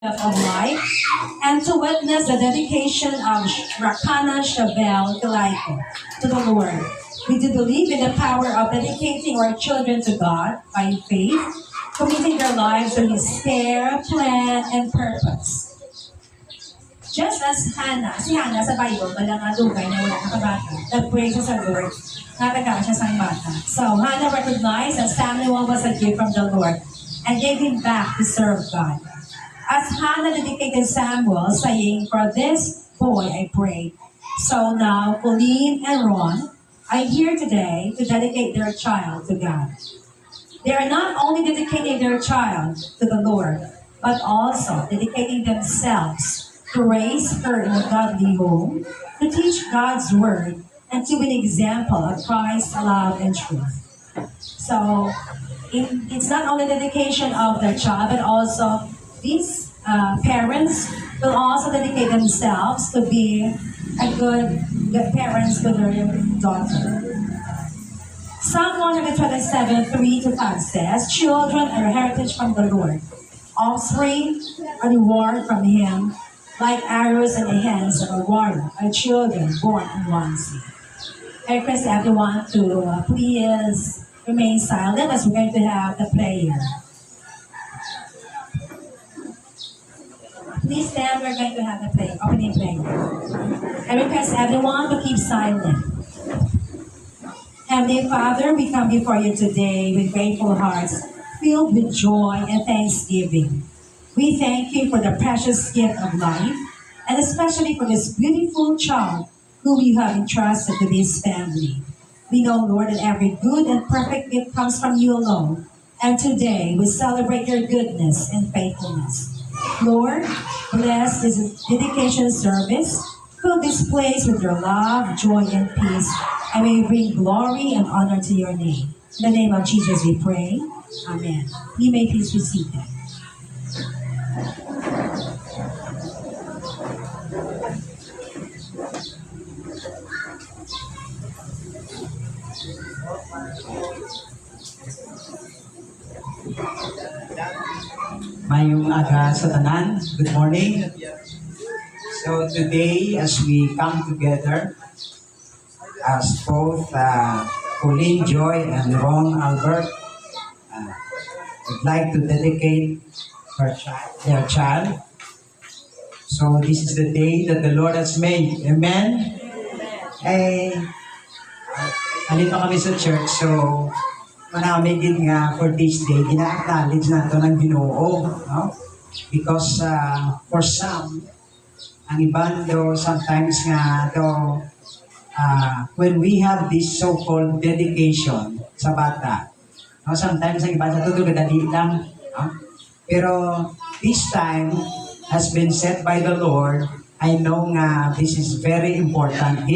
of life and to witness the dedication of Rakana Shabel Galaiko to the Lord. We do believe in the power of dedicating our children to God by faith, committing their lives to His care, plan, and purpose. Just as Hannah, si Hannah sa Bible, walang lugay na wala nakabata, nag-pray siya sa Lord, nataga siya sa bata. So Hannah recognized that Samuel was a gift from the Lord and gave him back to serve God. As Hannah dedicated Samuel, saying, "For this boy I pray." So now, Pauline and Ron are here today to dedicate their child to God. They are not only dedicating their child to the Lord, but also dedicating themselves to raise her in a godly home, to teach God's word, and to be an example of Christ's love and truth. So, it's not only dedication of their child, but also these parents will also dedicate themselves to be a good parents to their daughter. Psalm 127, 3-5 says, "Children are a heritage from the Lord. Offspring a reward from Him. Like arrows in the hands of a warrior are children born in one sea." I request everyone to please remain silent as we're going to have the prayer. Please stand, we're going to have the opening prayer. I request everyone to keep silent. Heavenly Father, we come before you today with grateful hearts, filled with joy and thanksgiving. We thank you for the precious gift of life, and especially for this beautiful child whom you have entrusted to this family. We know, Lord, that every good and perfect gift comes from you alone, and today we celebrate your goodness and faithfulness. Lord, bless this dedication service. Fill this place with your love, joy, and peace, and may we bring glory and honor to your name. In the name of Jesus we pray. Amen. You may please receive them. Mayong aga sa tanan. Good morning. So today, as we come together, as both Pauline Joy and Ron Albert would like to dedicate their child. So this is the day that the Lord has made. Amen? Eh, halito kami sa church, so manamig din nga for this day, gina-acknowledge na ito ng Ginoo, no? Because for some, ang iban daw sometimes nga daw, when we have this so-called dedication sa bata, no? Sometimes ang iban sa tutulog, dali lang, no? Pero this time has been set by the Lord. I know nga this is very important,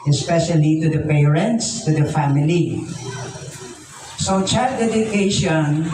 especially to the parents, to the family. So child dedication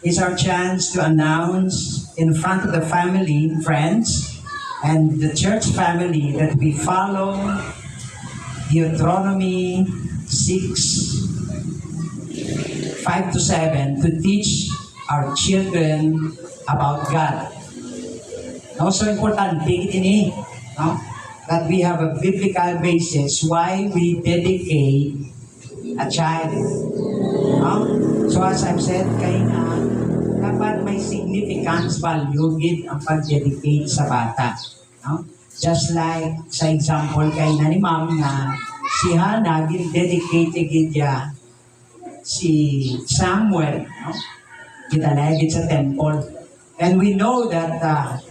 is our chance to announce in front of the family, friends, and the church family that we follow Deuteronomy 6:5-7 to teach our children about God. Also important, ini, no? That we have a biblical basis why we dedicate a child. No? So as I've said, dapat may significance, value, ang pag-dedicate sa bata. No? Just like sa example kay na ni Ma'am na si Hannah, dedicated niya si Samuel, no? Ginalagid sa temple. And we know that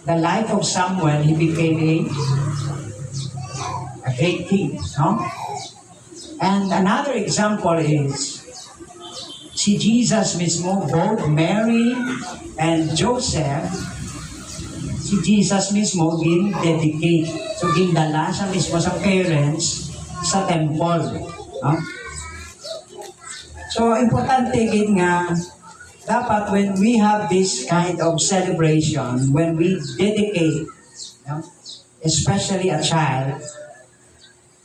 the life of Samuel, he became a great king. No? And another example is si Jesus mismo, both Mary and Joseph, si Jesus mismo gin-dedicate. So gindala siya mismo sa parents sa temple. No? So importante gid nga dapat when we have this kind of celebration, when we dedicate, especially a child,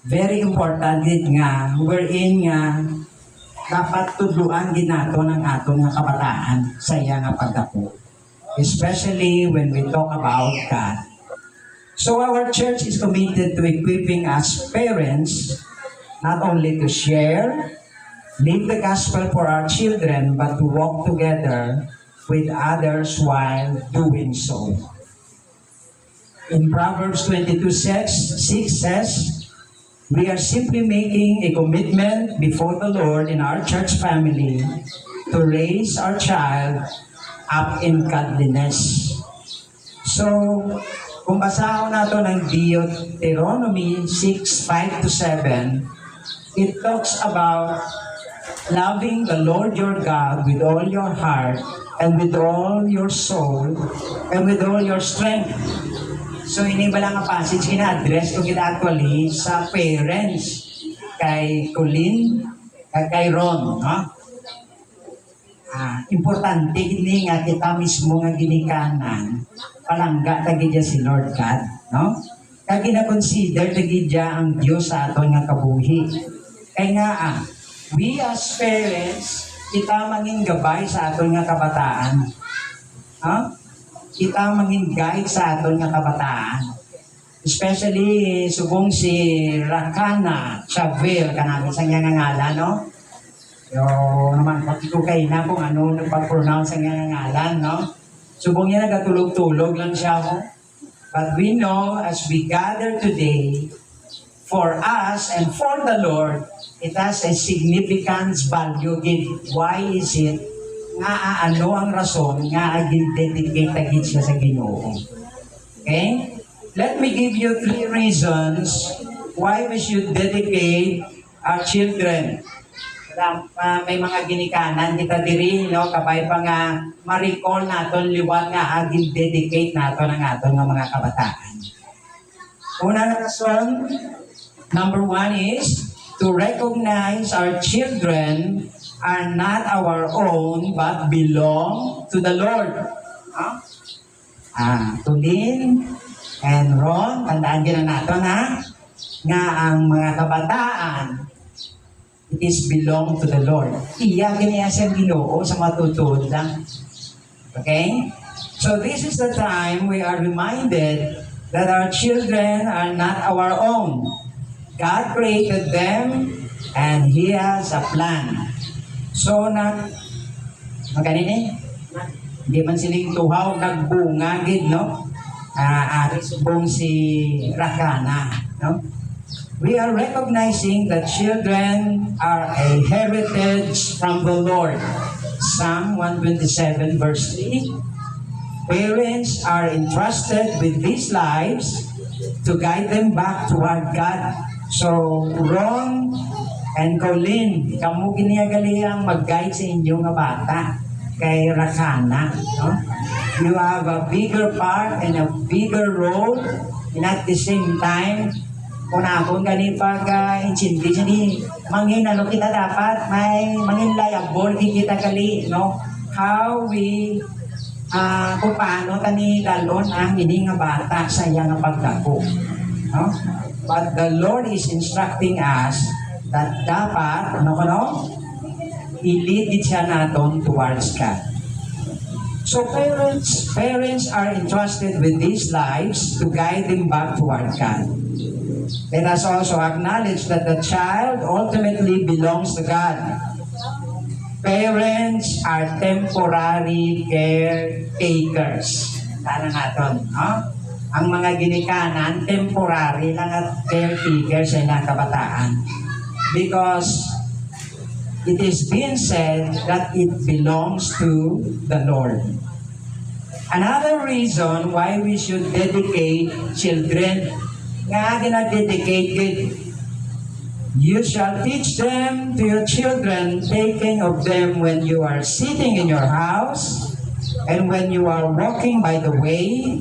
very important din nga, wherein nga, dapat tudluan ginato ng ato nga kabataan sa iya nga pagdapo. especially when we talk about God. So our church is committed to equipping us parents not only to share, live the gospel for our children, but to walk together with others while doing so. In Proverbs 22:6 says, we are simply making a commitment before the Lord in our church family to raise our child up in godliness. So, kung basahan nato ng Deuteronomy 6:5-7, it talks about loving the Lord your God with all your heart and with all your soul and with all your strength. So, ini ba lang ang passage kina-address ko kita actually sa parents kay Colleen at kay Ron, no? Importante ini nga kita mismo nga ginikanan palangga tagidya si Lord God, no? Kaya gina-consider tagidya ang Diyos sa aton nga kabuhi. Kaya nga, we as parents, kita manging gabay sa aton nga kabataan. Kita manging guide sa aton nga kabataan. Especially, subong si Rakana Chavil, kanami sa nga ngalan, no? So, naman, patikukay na kung ano nagpag-pronounce ang nga ngalan, no? Subong niya nagatulog-tulog lang siya, no? But we know, as we gather today, for us and for the Lord, it has a significance value. Why is it? Nga ano ang rason nga agin-dedicate agin siya sa Ginoo. Okay? Let me give you 3 reasons why we should dedicate our children. May mga ginikanan kita diri, no, kabay pa nga ma-recall naton liwat nga agin-dedicate naton ang aton nga mga kabataan. Una na rason, number 1 is to recognize our children are not our own but belong to the Lord. Tulin and Ron, tandaan din na nato na nga ang mga kabataan, it is belong to the Lord. Iya ganiya siyang Ginoo sa matutod lang. Okay? So this is the time we are reminded that our children are not our own. God created them and He has a plan. So, hindi man siling tuhaw, nagbunga, gid, no? Subong si Rakana, no? We are recognizing that children are a heritage from the Lord. Psalm 127 verse 3. Parents are entrusted with these lives to guide them back toward God. So, Ron and Colleen, kamu giniagalihang mag-guide sa inyo nga bata kay Rakana. No? You have a bigger part and a bigger role, and at the same time, kung akong gani pag-intindi siya ni, mangin ano kita dapat, may mangin liable kita gali, no? How we, kung paano tani dalon ang hindi nga bata sa iya nga pagdako. No? But the Lord is instructing us that dapat, i-lead siya naton towards God. So parents are entrusted with these lives to guide them back toward God. Let us also acknowledge that the child ultimately belongs to God. Parents are temporary caretakers. Tala natin, no? Ang mga ginikanan, temporary lang at caretakers sa ilang kabataan. Because it is being said that it belongs to the Lord. Another reason why we should dedicate children, nga ginadedicate it, you shall teach them to your children, taking of them when you are sitting in your house, and when you are walking by the way,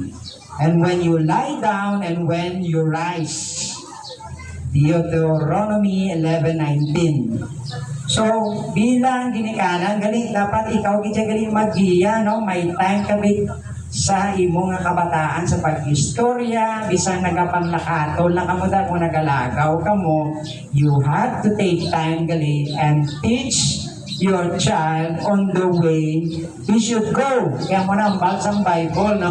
and when you lie down, and when you rise. Deuteronomy 11:19. So, bilang ginikanan, galing, dapat ikaw galing mag-iya, no? May time kami sa imo nga kabataan sa pag-istorya, bisang nagapanglakato lang kamo da kung nagalagaw kamo, you have to take time galing and teach your child on the way he should go. Kaya mo na ang bagsang Bible na